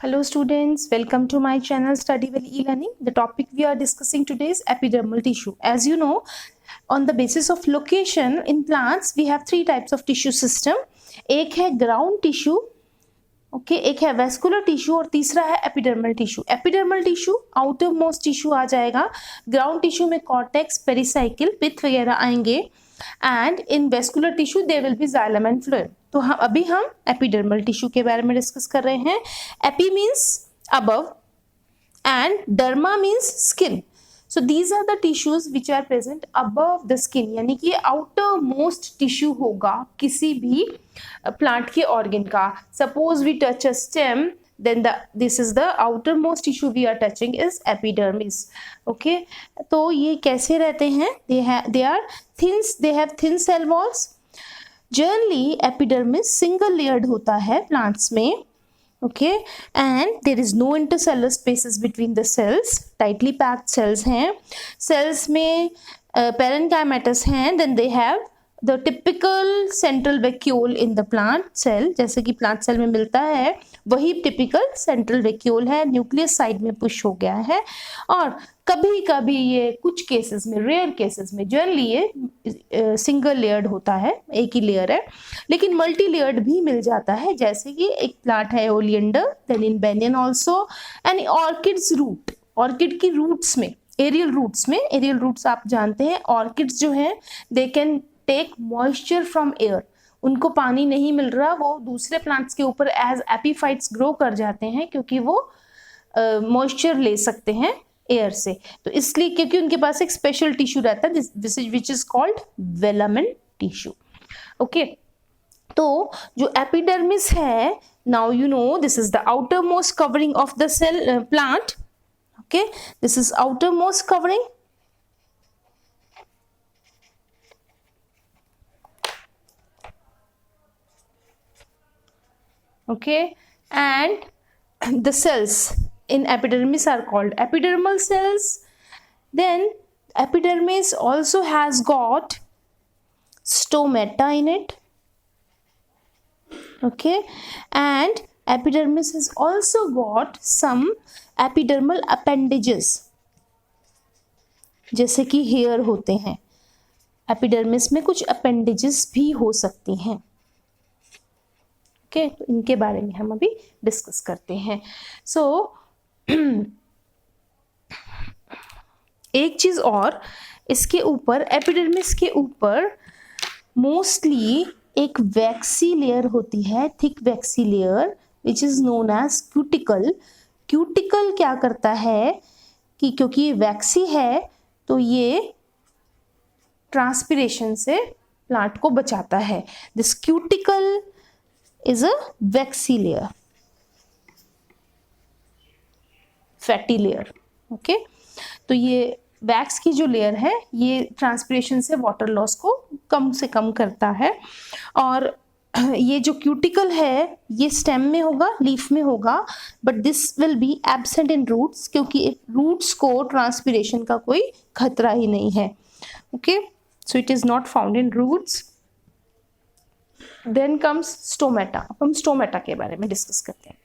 Hello students, welcome to my channel Study Well E-Learning. The topic we are discussing today is epidermal tissue. As you know, on the basis of location in plants, we have three types of tissue system. एक है ground tissue, okay एक है vascular tissue और तीसरा है epidermal tissue. Epidermal tissue outermost tissue आ जाएगा. Ground tissue में कॉर्टेक्स, पेरिसाइकिल, पिथ वगैरह आएंगे. And in vascular tissue there will be xylem and phloem. तो अभी हम एपिडर्मल टिश्यू के बारे में डिस्कस कर रहे हैं. AP means above and derma means skin. So these are the tissues which are present above the skin, यानी कि आउटर मोस्ट टिश्यू होगा किसी भी प्लांट के ऑर्गन का. Suppose we touch a stem, then this is the outermost tissue we are touching is epidermis. Okay, तो ये कैसे रहते हैं? They have thin cell walls. Generally epidermis single layered होता है plants में. Okay, and there is no intercellular spaces between the cells. Tightly packed cells हैं. Cells में parenchymatous हैं. Then they have the typical central vacuole in the plant cell. जैसे कि plant cell में मिलता है वही typical central vacuole है. न्यूक्लियस साइड में पुश हो गया है. और कभी कभी ये कुछ केसेस में, रेयर केसेस में, जनरली ये सिंगल लेयर्ड होता है, एक ही लेयर है. लेकिन मल्टी लेयर्ड भी मिल जाता है. जैसे कि एक प्लांट है oleander, then in banyan also, and orchids root. Orchid की रूट्स में, एरियल रूट्स आप जानते हैं. ऑर्किड्स जो है they can take moisture from air. उनको पानी नहीं मिल रहा, वो दूसरे प्लांट्स के ऊपर एज एपीफाइट्स ग्रो कर जाते हैं क्योंकि वो मॉइस्चर ले सकते हैं एयर से. तो इसलिए क्योंकि उनके पास एक स्पेशल टिश्यू रहता है which is called velamen tissue. Okay, तो जो एपिडर्मिस है, now you know this is the outer most covering of the cell plant. Okay, this is outer most covering. Okay, and the cells in epidermis are called epidermal cells. Then epidermis also has got stomata in it. Okay, and epidermis has also got some epidermal appendages, जैसे कि hair होते हैं. Epidermis में कुछ appendages भी हो सकती हैं. ओके, तो इनके बारे में हम अभी डिस्कस करते हैं. सो एक चीज और, इसके ऊपर एपिडर्मिस के ऊपर मोस्टली एक वैक्सी लेयर होती है, thick waxy layer, which is known as cuticle. Cuticle क्या करता है कि क्योंकि ये वैक्सी है तो ये ट्रांसपिरेशन से प्लांट को बचाता है. This cuticle is a waxy layer, fatty layer. Okay, तो ये वैक्स की जो लेयर है ये ट्रांसपिरेशन से वाटर लॉस को कम से कम करता है. और ये जो क्यूटिकल है ये स्टेम में होगा, लीफ में होगा, but this will be absent in roots क्योंकि रूट्स को ट्रांसपिरेशन का कोई खतरा ही नहीं है. Okay, so it is not found in roots. Then comes stomata. अब हम स्टोमेटा के बारे में डिस्कस करते हैं.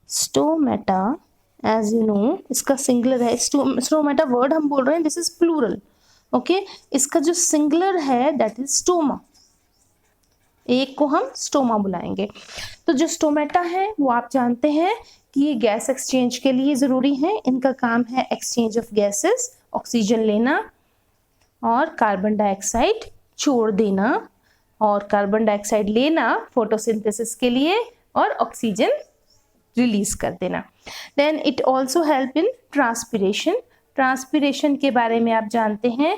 स्टोमेटा एज यू नो इसका सिंगुलर है. स्टोमेटा वर्ड हम बोल रहे हैं, दिस इज प्लूरल. ओके, इसका जो सिंगुलर है दैट इज स्टोमा. एक को हम स्टोमा बुलाएंगे. तो जो स्टोमेटा है वो आप जानते हैं कि ये गैस एक्सचेंज के लिए जरूरी है. इनका काम है एक्सचेंज ऑफ गैसेस, ऑक्सीजन लेना और कार्बन डाइऑक्साइड छोड़ देना, और कार्बन डाइऑक्साइड लेना फोटोसिंथेसिस के लिए और ऑक्सीजन रिलीज कर देना. Then it also help in transpiration. Transpiration के बारे में आप जानते हैं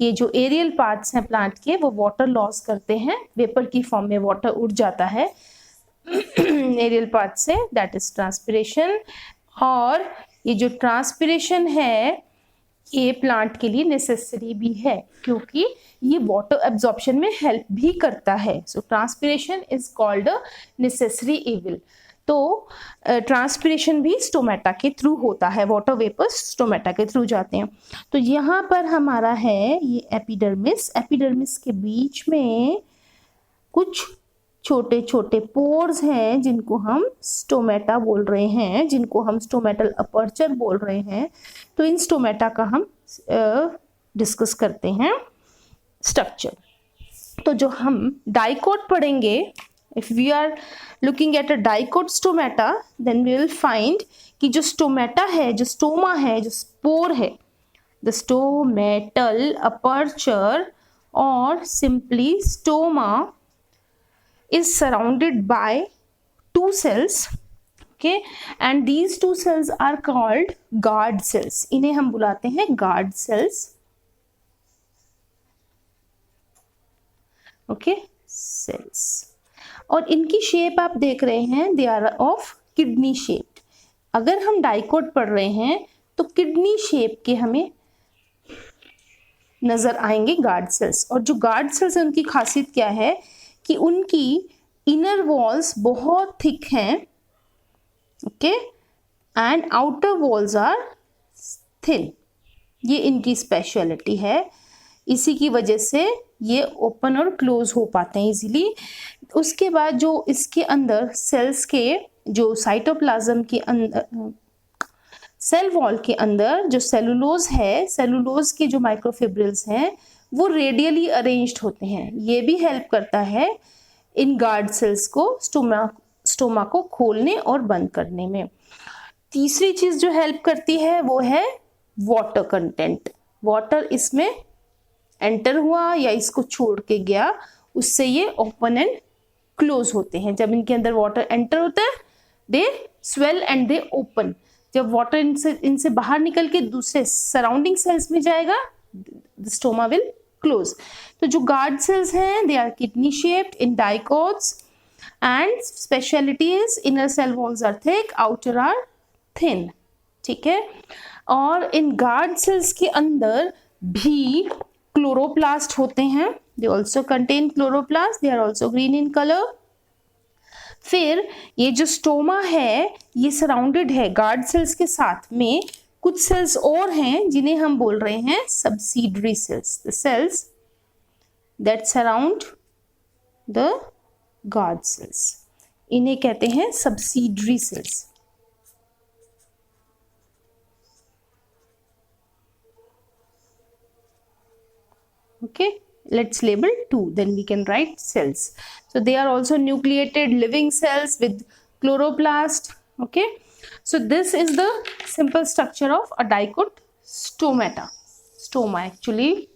कि ये जो एरियल पार्ट्स हैं प्लांट के वो वाटर लॉस करते हैं, वेपर की फॉर्म में वाटर उड़ जाता है एरियल पार्ट से, दैट इज ट्रांसपिरेशन. और ये जो ट्रांसपिरेशन है ये प्लांट के लिए नेसेसरी भी है क्योंकि ये वाटर एब्जॉर्प्शन में हेल्प भी करता है. So transpiration is called a necessary evil. तो ट्रांसपिरेशन भी स्टोमेटा के थ्रू होता है, वाटर वेपर्स स्टोमेटा के थ्रू जाते हैं. तो यहाँ पर हमारा है ये एपिडर्मिस. एपिडर्मिस के बीच में कुछ छोटे छोटे पोर्स हैं जिनको हम स्टोमेटा बोल रहे हैं, जिनको हम स्टोमेटल अपर्चर बोल रहे हैं। तो इन स्टोमेटा का हम डिस्कस करते हैं स्ट्रक्चर। तो जो हम डाइकोट पढ़ेंगे, if we are looking at a dicot stomata, then we will find कि जो स्टोमेटा है, जो स्टोमा है, जो स्पोर है, द स्टोमेटल अपर्चर और simply stoma is surrounded by two cells, okay, and these two cells are called guard cells. इन्हें हम बुलाते हैं guard cells, okay, cells. और इनकी शेप आप देख रहे हैं, they are of kidney shaped. अगर हम डाइकोट पढ़ रहे हैं तो किडनी शेप के हमें नजर आएंगे गार्ड सेल्स। और जो गार्ड सेल्स है उनकी खासियत क्या है कि उनकी इनर वॉल्स बहुत थिक हैं, okay, and outer walls are thin. ये इनकी स्पेशलिटी है, इसी की वजह से ये ओपन और क्लोज हो पाते हैं इजीली। उसके बाद जो इसके अंदर सेल्स के जो साइटोप्लाज्म के अंदर, सेल वॉल के अंदर जो सेलुलोज है, सेलुलोज के जो माइक्रोफिब्रिल्स हैं वो रेडियली अरेंज्ड होते हैं। ये भी हेल्प करता है इन गार्ड सेल्स को स्टोमा को खोलने और बंद करने में। तीसरी चीज जो हेल्प करती है वो है वाटर कंटेंट। वाटर इसमें एंटर हुआ या इसको छोड़ के गया, उससे ये ओपन एंड क्लोज होते हैं। जब इनके अंदर वाटर एंटर होता है, दे स्वेल एंड दे ओपन। जब वाटर इनसे बाहर निकल के दूसरे सराउंडिंग सेल्स में जाएगा, द स्टोमा विल क्लोज। तो जो गार्ड सेल्स हैं, they are kidney shaped in dicots and speciality is inner cell walls are thick, outer are thin, ठीक है। और इन गार्ड सेल्स के अंदर भी क्लोरोप्लास्ट होते हैं, they also contain chloroplast, they are also green in colour. फिर ये जो स्टोमा है ये सराउंडेड है गार्ड सेल्स के साथ में कुछ सेल्स और हैं जिन्हें हम बोल रहे हैं subsidiary cells, the cells that surround the guard cells, इन्हें कहते हैं subsidiary cells. Okay, let's label 2, then we can write cells. So they are also nucleated living cells with chloroplast. Okay, so this is the simple structure of a dicot stoma actually.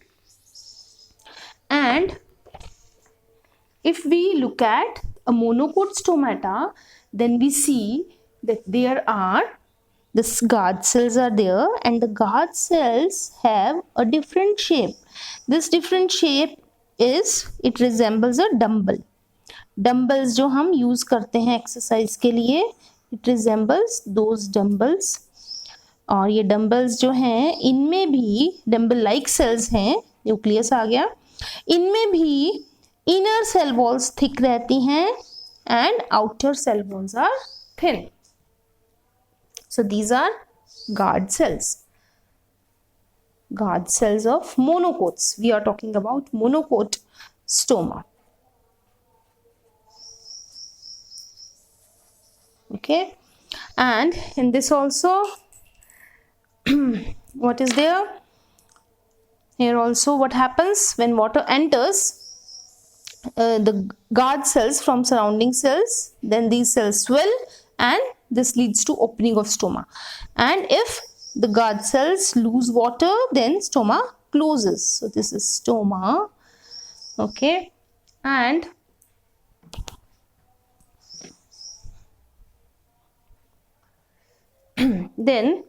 And if we look at a monocot stomata, then we see that there are the guard cells are there, and the guard cells have a different shape. This different shape is, it resembles a dumbbell. Dumbbells जो हम use करते हैं exercise के लिए, it resembles those dumbbells. और ये dumbbells जो हैं इनमें भी dumbbell like cells हैं, न्यूक्लियस आ गया, इनमें भी inner cell walls thick रहती हैं and outer cell walls are thin. So these are guard cells. Guard cells of monocots. We are talking about monocot stoma. Okay, and in this also what is there? Here also what happens when water enters the guard cells from surrounding cells, then these cells swell and this leads to opening of stoma. And if the guard cells lose water, then stoma closes. So this is stoma. Okay, and then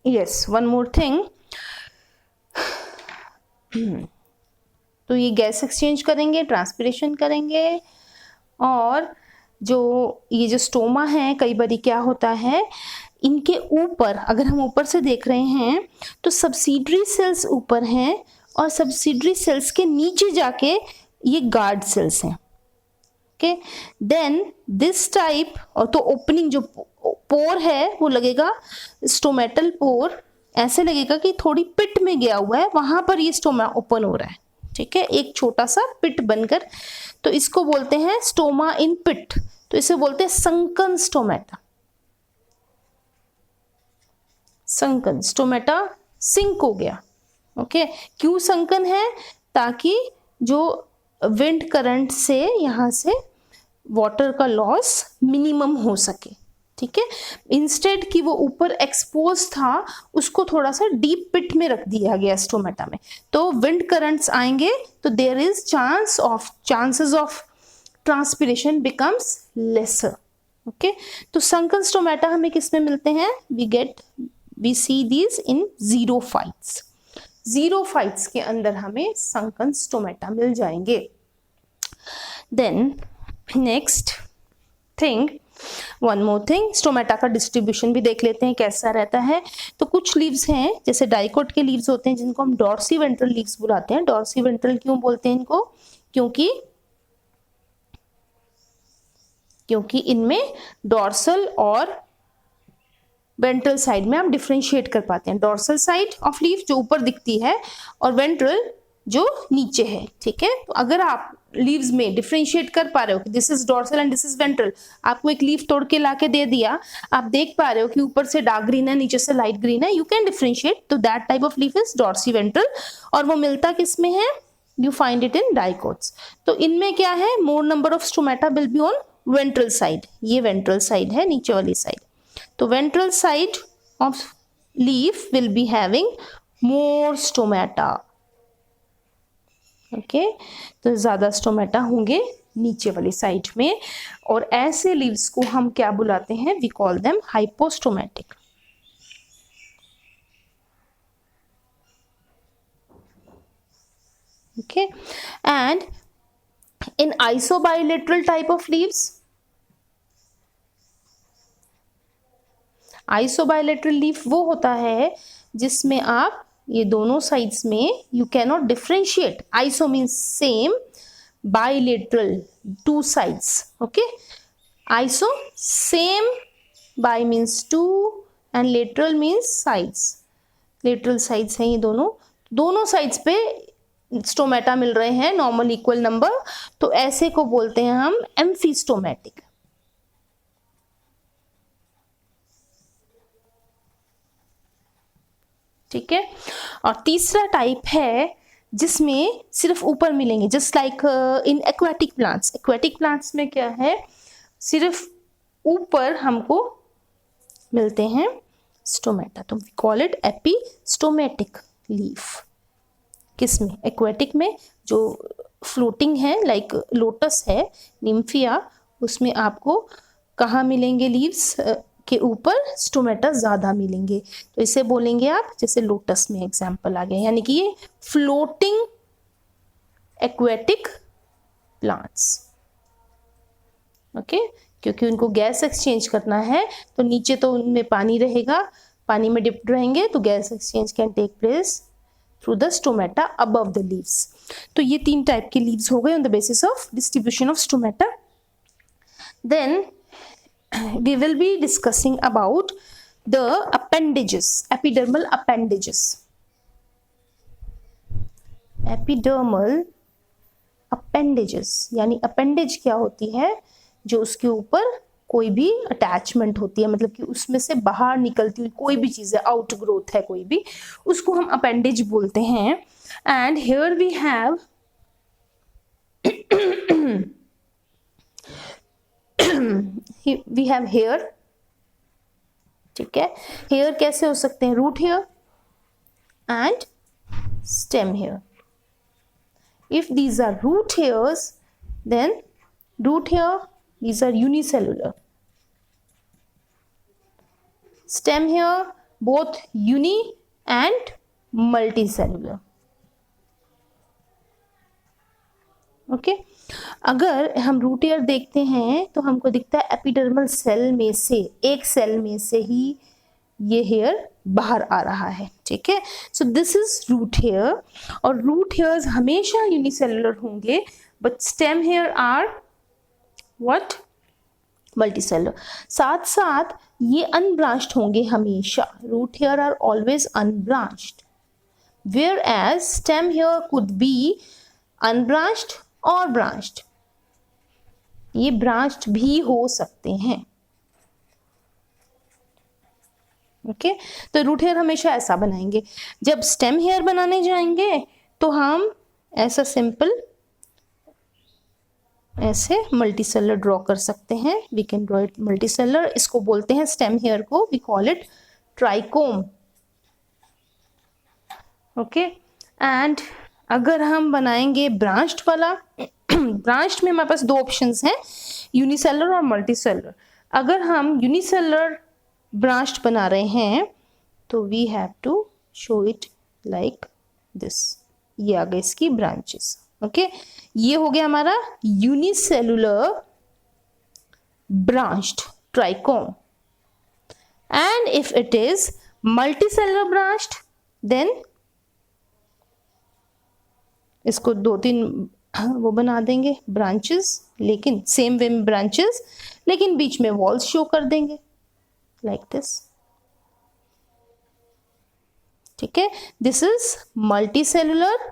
yes, one more thing. तो ये gas exchange करेंगे, transpiration करेंगे, और जो ये जो stoma है कई बार क्या होता है, इनके ऊपर अगर हम ऊपर से देख रहे हैं तो सब्सिडरी सेल्स ऊपर हैं और सब्सिडरी सेल्स के नीचे जाके ये गार्ड सेल्स हैं। ओके, देन दिस टाइप, और तो ओपनिंग जो पोर है वो लगेगा स्टोमेटल पोर, ऐसे लगेगा कि थोड़ी पिट में गया हुआ है, वहां पर ये स्टोमा ओपन हो रहा है। ठीक है, एक छोटा सा पिट बनकर, तो इसको बोलते हैं स्टोमा इन पिट, तो इसे बोलते हैं sunken stomata. Sunken, stomata sink हो गया। ओके, क्यों संकन है? ताकि जो विंड करंट से यहाँ से वाटर का लॉस मिनिमम हो सके। ठीक है, इंस्टेड कि वो ऊपर एक्सपोज था, उसको थोड़ा सा डीप पिट में रख दिया गया स्टोमेटा में, तो विंड करंट्स आएंगे तो there is chances of transpiration becomes lesser. Okay, तो संकन स्टोमेटा हमें किस में मिलते हैं? We see these in ज़ीरोफाइट्स। ज़ीरोफाइट्स के अंदर हमें संकन स्टोमेटा मिल जाएंगे। Then next thing, one more thing, stomata का डिस्ट्रीब्यूशन भी देख लेते हैं कैसा रहता है। तो कुछ लीव्स हैं, जैसे डाइकोट के लीव्स होते हैं जिनको हम डॉर्सी वेंट्रल लीव्स बुलाते हैं। डॉर्सी वेंट्रल क्यों बोलते हैं इनको? क्योंकि इनमें डॉर्सल और वेंट्रल साइड में आप डिफरेंशिएट कर पाते हैं। डॉर्सल साइड ऑफ लीफ जो ऊपर दिखती है और वेंट्रल जो नीचे है। ठीक है, तो अगर आप लीव्स में डिफरेंशिएट कर पा रहे हो कि this is dorsal and this is ventral, आपको एक लीफ तोड़ के लाके दे दिया, आप देख पा रहे हो कि ऊपर से डार्क ग्रीन है, नीचे से लाइट ग्रीन है, यू कैन डिफरेंशिएट, तो that type of leaf is dorsiventral. और वो मिलता किस में है? You find it in dicots. तो इनमें क्या है? More number of stomata will be on ventral side. ये वेंट्रल साइड है, नीचे वाली साइड। तो ventral side of leaf will be having more stomata. Okay, तो ज्यादा स्टोमेटा होंगे नीचे वाली साइड में, और ऐसे लीव्स को हम क्या बुलाते हैं? We call them hypostomatic. Okay, and in isobilateral type of leaves, isobilateral leaf वो होता है जिसमें आप ये दोनों साइड्स में you cannot differentiate. Iso means same, bilateral two sides. Okay, iso same, bi means two and lateral means sides. Lateral sides हैं ये दोनों साइड्स पे स्टोमेटा मिल रहे हैं, नॉर्मल इक्वल नंबर, तो ऐसे को बोलते हैं हम एम्फीस्टोमेटिक। ठीक है, और तीसरा टाइप है जिसमें सिर्फ ऊपर मिलेंगे, just like in aquatic plants. Aquatic plants में क्या है? सिर्फ ऊपर हमको मिलते हैं स्टोमेटा, तो वी कॉल इट एपिस्टोमेटिक लीफ। किसमें? एक्वेटिक में, जो फ्लोटिंग है, लाइक लोटस है, निम्फिया, उसमें आपको कहाँ मिलेंगे? लीव्स के ऊपर स्टोमेटा ज्यादा मिलेंगे, तो इसे बोलेंगे आप, जैसे लोटस में एग्जांपल आ गया, यानी कि ये फ्लोटिंग एक्वेटिक प्लांट्स। ओके, क्योंकि उनको गैस एक्सचेंज करना है, तो नीचे तो उनमें पानी रहेगा, पानी में डिप्ड रहेंगे, तो gas exchange can take place through the stomata above the leaves. तो ये तीन टाइप के लीव्स हो गए on the basis of distribution of stomata. Then we will be discussing about the appendages, epidermal appendages. Epidermal appendages यानी appendage क्या होती है? जो उसके ऊपर कोई भी अटैचमेंट होती है, मतलब कि उसमें से बाहर निकलती हुई कोई भी चीज है, आउट ग्रोथ है कोई भी, उसको हम अपेंडेज बोलते हैं। And here we have we have hair. ठीक है, हेयर कैसे हो सकते हैं? Root hair and stem hair. If these are root hairs, then root hair, these are unicellular. Stem hair, both uni and multicellular. Okay, अगर हम root hair देखते हैं तो हमको दिखता है एपिडर्मल सेल में से, एक सेल में से ही ये हेयर बाहर आ रहा है। ठीक है, so this is root hair, और रूट हेयर्स हमेशा यूनिसेलुलर होंगे, but stem hair are what? Multicellular. साथ साथ ये अनब्रांच्ड होंगे हमेशा। Root hair are always unbranched, whereas stem hair could be unbranched और ब्रांच्ड, ये ब्रांच्ड भी हो सकते हैं। ओके तो रूट हेयर हमेशा ऐसा बनाएंगे। जब स्टेम हेयर बनाने जाएंगे तो हम ऐसा सिंपल ऐसे मल्टीसेलर ड्रॉ कर सकते हैं। We can draw it multicellular, इसको बोलते हैं स्टेम हेयर को we call it trichome. Okay and अगर हम बनाएंगे ब्रांच्ड वाला, ब्रांच्ड में हमारे पास दो ऑप्शंस हैं, यूनिसेलर और मल्टीसेलर। अगर हम यूनिसेलर ब्रांच्ड बना रहे हैं तो we have to show it like this, ये आ गए इसकी ब्रांचेस। ओके ये हो गया हमारा unicellular branched trichome. And if it is multicellular branched then इसको दो तीन वो बना देंगे ब्रांचेस, लेकिन सेम वे में ब्रांचेस, लेकिन बीच में वॉल्स शो कर देंगे लाइक दिस। ठीक है, this is multicellular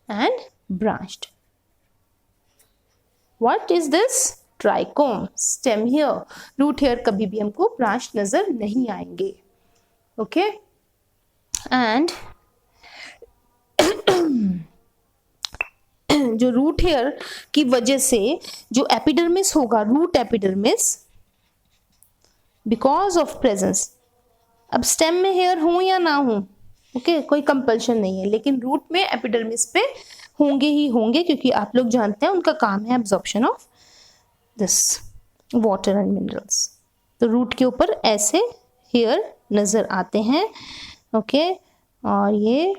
and branched. What is this? Trichome, stem hair. Root hair कभी भी हमको ब्रांच नजर नहीं आएंगे। ओके एंड जो रूट हेयर की वजह से जो एपिडर्मिस होगा, root epidermis, because of presence, अब स्टेम में हेयर हो या ना हो, ओके कोई कंपल्शन नहीं है, लेकिन रूट में एपिडर्मिस पे होंगे ही होंगे, क्योंकि आप लोग जानते हैं उनका काम है absorption of this water and minerals. तो रूट के ऊपर ऐसे हेयर नजर आते हैं। ओके और ये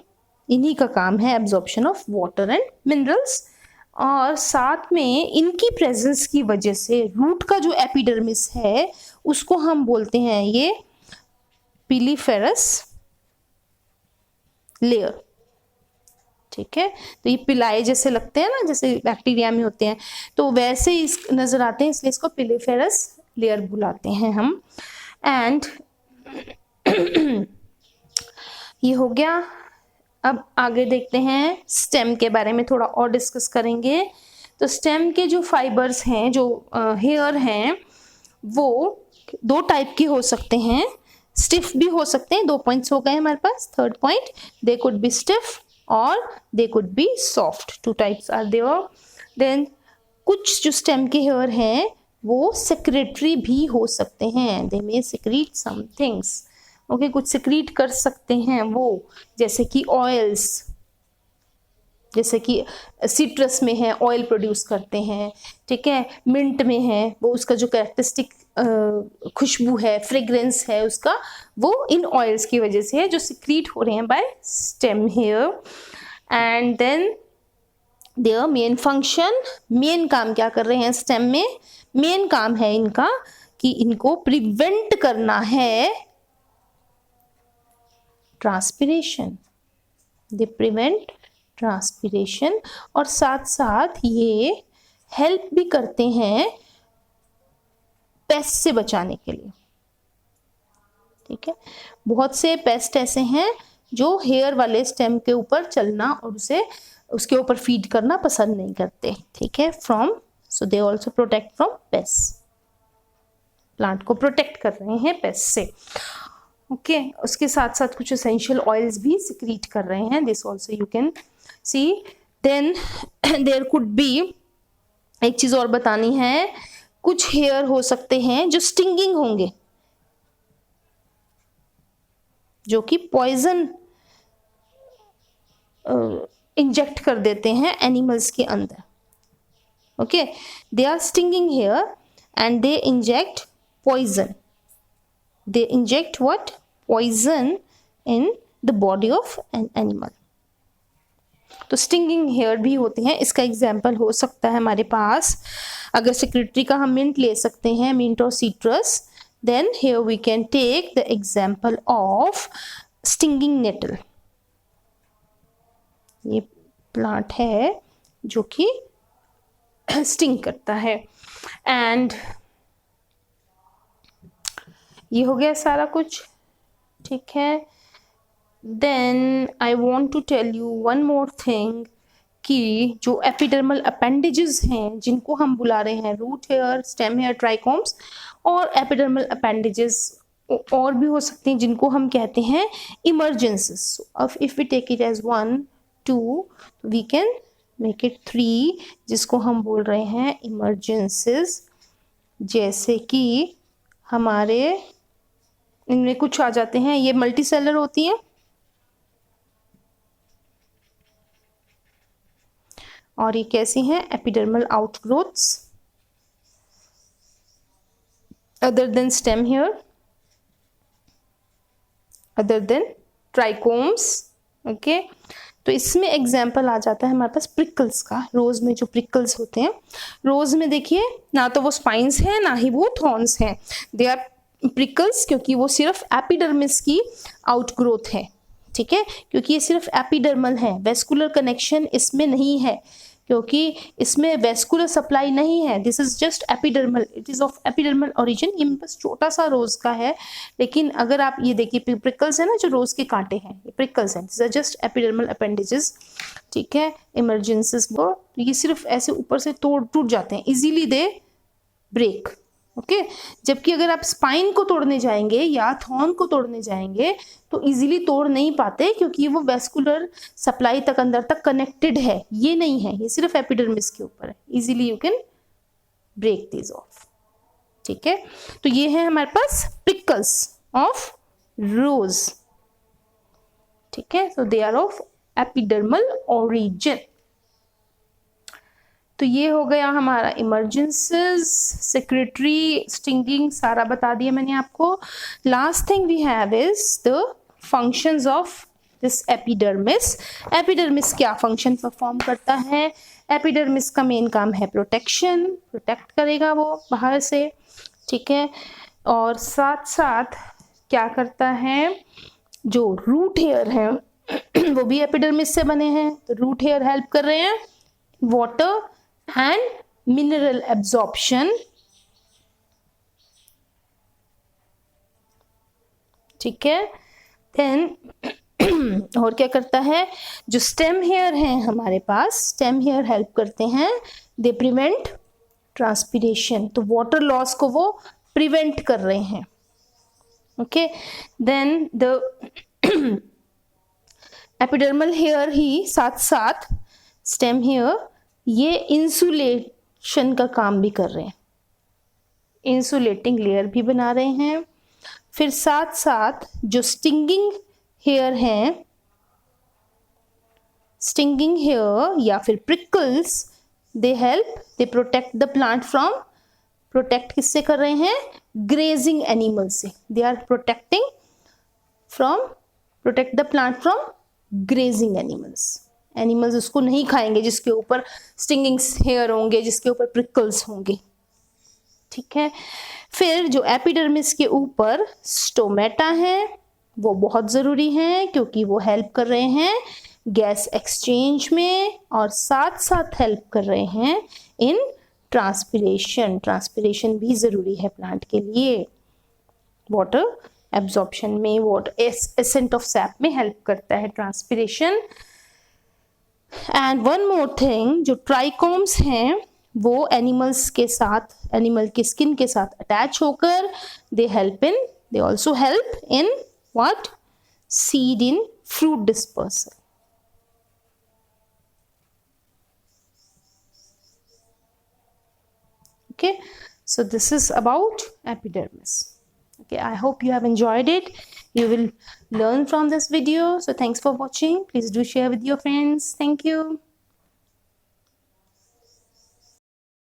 इन्हीं का काम है absorption of water and minerals. और साथ में इनकी प्रेजेंस की वजह से रूट का जो एपिडर्मिस है उसको हम बोलते हैं ये पिलीफेरस लेयर। ठीक है, तो ये पिलाए जैसे लगते हैं ना, जैसे बैक्टीरिया में होते हैं, तो वैसे ही नजर आते हैं, इसलिए इसको पिलीफेरस लेयर बुलाते हैं हम। एंड ये हो गया। अब आगे देखते हैं स्टेम के बारे में थोड़ा और डिस्कस करेंगे। तो स्टेम के जो फाइबर्स हैं, जो हेयर हैं, वो दो टाइप के हो सकते हैं। स्टिफ भी हो सकते हैं, 2 पॉइंट्स हो गए हमारे पास। Third point, they could be stiff और they could be soft, 2 types are there. Then कुछ जो स्टेम के हेयर हैं वो सेक्रेटरी भी हो सकते हैं, दे मे सेक्रीट सम थिंग्स। ओके कुछ सिक्रीट कर सकते हैं वो, जैसे कि ऑयल्स, जैसे कि सिट्रस में है ऑयल प्रोड्यूस करते हैं। ठीक है, मिंट में है वो उसका जो कैरेक्टरिस्टिक खुशबू है, फ्रेग्रेंस है उसका, वो इन ऑयल्स की वजह से है जो सिक्रीट हो रहे हैं by stem hair. And then their main function, main काम क्या कर रहे हैं स्टेम में? मेन काम है इनका कि इनको प्रिवेंट करना है ट्रांसपिरेशन, दे प्रिवेंट ट्रांसपिरेशन, और साथ साथ ये हेल्प भी करते हैं पेस्ट से बचाने के लिए। ठीक है, बहुत से पेस्ट ऐसे हैं जो हेयर वाले स्टेम के ऊपर चलना और उसे उसके ऊपर फीड करना पसंद नहीं करते। ठीक है, from so they also protect from paste, plant को प्रोटेक्ट कर रहे हैं पेस्ट से। ओके उसके साथ साथ कुछ एसेंशियल ऑयल्स भी सिक्रीट कर रहे हैं, this also you can see. Then there could be, एक चीज और बतानी है, कुछ हेयर हो सकते हैं जो स्टिंगिंग होंगे, जो कि पॉइजन इंजेक्ट कर देते हैं एनिमल्स के अंदर। Okay they are stinging hair and they inject poison, they inject what? Poison in the body of an animal. तो स्टिंगिंग हेयर भी होते हैं। इसका एग्जाम्पल हो सकता है हमारे पास, अगर सेक्रेटरी का हम मिंट ले सकते हैं, मिंट और citrus, then here we can take the example of stinging nettle. ये प्लांट है जो कि स्टिंग करता है। एंड ये हो गया सारा कुछ। ठीक है, then I want to tell you one more thing कि जो एपिडर्मल अपेंडेजेस हैं जिनको हम बुला रहे हैं root hair, stem hair, trichomes, और एपिडर्मल अपेंडेजेस और भी हो सकते हैं जिनको हम कहते हैं इमर्जेंसेस. अब if we take it as 1 2 we can make it 3 जिसको हम बोल रहे हैं इमर्जेंसेस. जैसे कि हमारे इनमें कुछ आ जाते हैं, ये मल्टीसेलर होती हैं और ये कैसी हैं, epidermal outgrowths other than stem hair, other than trichomes. Okay, तो इसमें एग्जाम्पल आ जाता है हमारे पास प्रिकल्स का. रोज में जो प्रिकल्स होते हैं, रोज में देखिए ना तो वो स्पाइंस हैं ना ही वो थॉर्न्स हैं, दे आर प्रिकल्स, क्योंकि वो सिर्फ एपिडर्मिस की आउटग्रोथ है. ठीक है, क्योंकि ये सिर्फ एपिडर्मल है, वेस्कुलर कनेक्शन इसमें नहीं है, क्योंकि इसमें वेस्कुलर सप्लाई नहीं है. This is just epidermal, it is of epidermal origin. ये बस छोटा सा रोज का है, लेकिन अगर आप ये देखिए प्रिकल्स है ना, जो रोज के कांटे हैं, ये प्रिकल्स हैं, this are just epidermal appendages. ठीक है, इमरजेंसीज को ये सिर्फ ऐसे ऊपर से टूट जाते हैं, इजीली दे ब्रेक. ओके, जबकि अगर आप स्पाइन को तोड़ने जाएंगे या थॉर्न को तोड़ने जाएंगे तो इजीली तोड़ नहीं पाते, क्योंकि वो वेस्कुलर सप्लाई तक अंदर तक कनेक्टेड है. ये नहीं है, ये सिर्फ एपिडर्मिस के ऊपर है. Easily you can break this off. ठीक है, तो ये है हमारे पास प्रिकल्स ऑफ रोज. ठीक है, so they are of epidermal origin. तो ये हो गया हमारा इमरजेंसीज, सेक्रेटरी, स्टिंगिंग, सारा बता दिया मैंने आपको. Last thing we have is the functions of this epidermis. Epidermis क्या फंक्शन परफॉर्म करता है? एपिडर्मिस का मेन काम है प्रोटेक्शन, प्रोटेक्ट करेगा वो बाहर से. ठीक है, और साथ साथ क्या करता है, जो रूट हेयर हैं वो भी एपिडर्मिस से बने हैं, तो रूट हेयर हेल्प कर रहे हैं वाटर and mineral absorption. ठीक है, देन और क्या करता है, जो स्टेम हेयर हैं हमारे पास, स्टेम हेयर हेल्प करते हैं, दे प्रिवेंट ट्रांसपीरेशन, तो वाटर लॉस को वो प्रिवेंट कर रहे हैं. Okay, then the epidermal hair ही साथ साथ स्टेम हेयर ये इंसुलेशन का काम भी कर रहे हैं, इंसुलेटिंग लेयर भी बना रहे हैं. फिर साथ साथ जो स्टिंगिंग हेयर हैं, स्टिंगिंग हेयर या फिर prickles, they help, they protect the plant from, protect किससे कर रहे हैं, ग्रेजिंग एनिमल से. They are protecting from, protect the plant from grazing animals. Animals उसको नहीं खाएंगे जिसके ऊपर स्टिंगिंग हेयर होंगे, जिसके ऊपर प्रिकल्स होंगे. ठीक है, फिर जो एपिडर्मिस के ऊपर स्टोमेटा है वो बहुत ज़रूरी है, क्योंकि वो हेल्प कर रहे हैं गैस एक्सचेंज में, और साथ साथ हेल्प कर रहे हैं इन ट्रांसपिरेशन. ट्रांसपिरेशन भी ज़रूरी है प्लांट के लिए, वाटर एब्जॉर्प्शन में, वाटर एसेंट ऑफ सैप में हेल्प करता है transpiration. And one more thing, जो ट्राइकोम्स हैं वो एनिमल्स के साथ, एनिमल के स्किन के साथ अटैच होकर they help in, they also help in what, seed in fruit dispersal. Okay, so this is about epidermis. Okay, I hope you have enjoyed it. You will learn from this video. So thanks for watching. Please do share with your friends. Thank you.